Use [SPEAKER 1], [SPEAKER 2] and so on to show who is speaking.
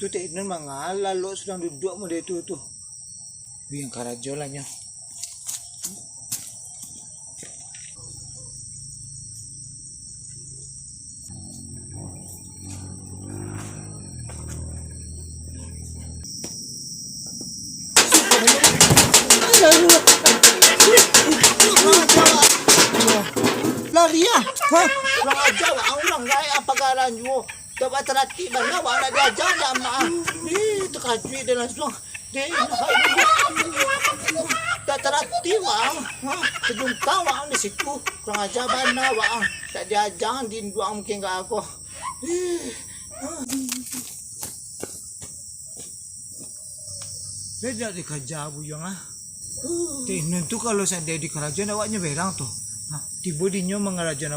[SPEAKER 1] Tu tingnan mga lalo sedang duduk mo dito tu. Yang karajo lah nya. Laria, ha? Lang aja ang lang gaya pagaran mo. Dapat terati bala wala dia jaga ma. Itu kacui dan langsung. Dia tak terati wang. Sejumpa wang di situ. Lang aja bana wang. Tak diajang di dua mungkin ke aku. Dia dah dikerja bujang ah. Tingnan tu kalau saya di kerajaan awaknya berang tu. Tiba dinyo mengerajan